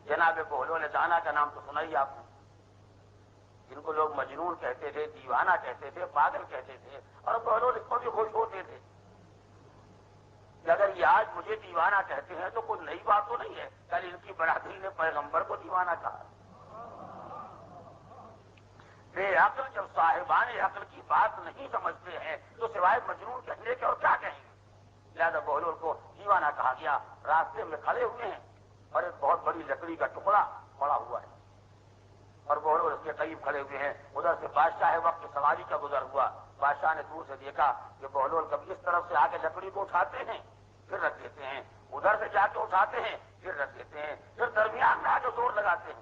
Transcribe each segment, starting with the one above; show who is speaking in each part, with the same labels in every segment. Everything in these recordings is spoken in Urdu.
Speaker 1: جناب بہلول دانا کا نام تو سنا ہی آپ نے، جن کو لوگ مجنون کہتے تھے، دیوانہ کہتے تھے، پاگل کہتے تھے، اور بہلول اس پر بھی خوش ہوتے تھے کہ اگر یہ آج مجھے دیوانہ کہتے ہیں تو کوئی نئی بات تو نہیں ہے، کل ان کی برادری نے پیغمبر کو دیوانہ کہا۔ بے عقل جب صاحبان عقل کی بات نہیں سمجھتے ہیں تو سوائے مجنون کہنے کے اور کیا کہیں گے؟ لہذا بہلول کو دیوانہ کہا گیا۔ راستے میں کھڑے ہوئے ہیں اور ایک بہت بڑی لکڑی کا ٹکڑا پڑا ہوا ہے اور بہلول اس کے قریب کھڑے ہوئے ہیں۔ ادھر سے بادشاہ وقت کی سواری کا گزر ہوا، بادشاہ نے دور سے دیکھا کہ بہلول کبھی اس طرف سے آ کے لکڑی کو اٹھاتے ہیں پھر رکھ دیتے ہیں، ادھر سے جا کے اٹھاتے ہیں پھر رکھ دیتے ہیں، پھر درمیان میں آ کے زور لگاتے ہیں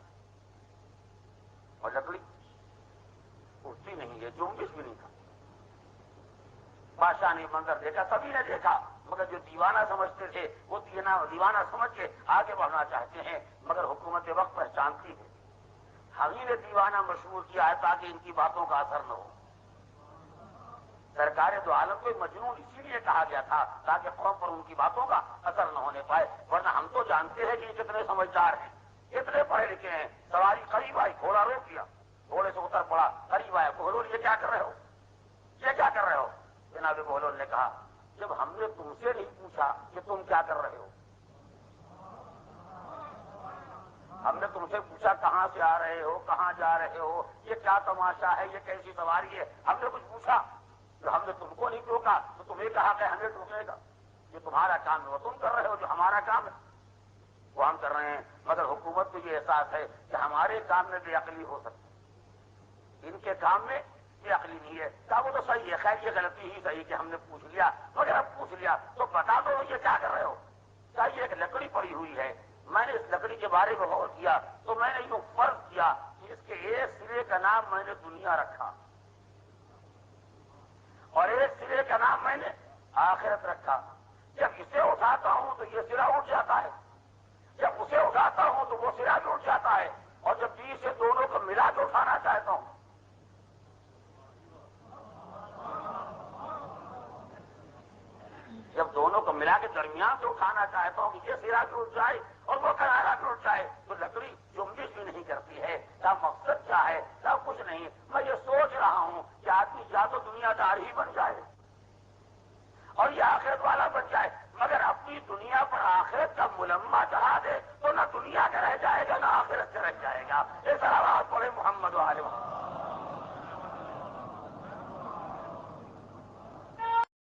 Speaker 1: اور لکڑی اٹھتی نہیں ہے، جنبش بھی نہیں تھا۔ بادشاہ نے منظر دیکھا، سبھی نے دیکھا، مگر جو دیوانہ سمجھتے تھے وہ دیوانہ سمجھ کے آگے بڑھنا چاہتے ہیں، مگر حکومت وقت پہچانتی ہے ہمیں نے دیوانہ مشہور کیا ہے تاکہ ان کی باتوں کا اثر نہ ہو۔ سرکار دو عالم کو مجنون اسی لیے کہا گیا تھا تاکہ قوم پر ان کی باتوں کا اثر نہ ہونے پائے، ورنہ ہم تو جانتے ہیں کہ یہ کتنے سمجھدار ہیں، کتنے پڑھے لکھے ہیں۔ سواری قریب آئی، گھوڑا روک دیا، گھوڑے سے اتر پڑا، قریب آیا، بہلول یہ کیا کر رہے ہو، یہ کیا کر رہے ہو؟ جناب بہلول نے کہا جب ہم نے تم سے نہیں پوچھا کہ تم کیا کر رہے ہو، ہم نے تم سے پوچھا کہاں سے آ رہے ہو، کہاں جا رہے ہو، یہ کیا تماشا ہے، یہ کیسی سواری ہے، ہم نے کچھ پوچھا؟ تو ہم نے تم کو نہیں ٹوکا تو تمہیں کہا کہ ہمیں ٹوکے گا؟ یہ تمہارا کام ہے، وہ تم کر رہے ہو، جو ہمارا کام ہے وہ ہم کر رہے ہیں۔ مگر حکومت کو یہ احساس ہے کہ ہمارے کام میں بے عقلی ہو سکتی، ان کے کام میں بے عقلی نہیں ہے۔ کہا وہ تو صحیح ہے، خیر یہ غلطی ہی صحیح کہ ہم نے پوچھ لیا، مگر اب پوچھ لیا تو بتا دو یہ کیا کر رہے ہو۔ کہا یہ ایک لکڑی پڑی ہوئی ہے، میں نے اس لکڑی کے بارے میں غور کیا تو میں نے یوں فرض کیا کہ اس کے ایک سرے کا نام میں نے دنیا رکھا اور ایک سرے کا نام میں نے آخرت رکھا۔ جب اسے اٹھاتا ہوں تو یہ سرا اٹھ جاتا ہے، جب اسے اٹھاتا ہوں تو وہ سرا بھی اٹھ جاتا ہے، اور جب بیچ سے دونوں کو ملا کے اٹھانا چاہتا ہوں جب دونوں کو ملا کے درمیان سے اٹھانا چاہتا ہوں کہ یہ سرا بھی اٹھ جائے اور وہ کنارا بھی اٹھ جائے تو لکڑی جنبش بھی نہیں کرتی ہے۔ کیا مقصد کیا ہے؟ سب کچھ نہیں، میں یہ سوچ رہا ہوں کہ آدمی یا تو دنیا دار ہی بن جائے اور یہ آخرت والا بن جائے، مگر اپنی دنیا پر آخرت کا ملمہ چڑھا دے تو نہ دنیا کا رہ جائے گا نہ آخرت کا رہ جائے گا۔ اس آواز پڑھے محمد و آل محمد۔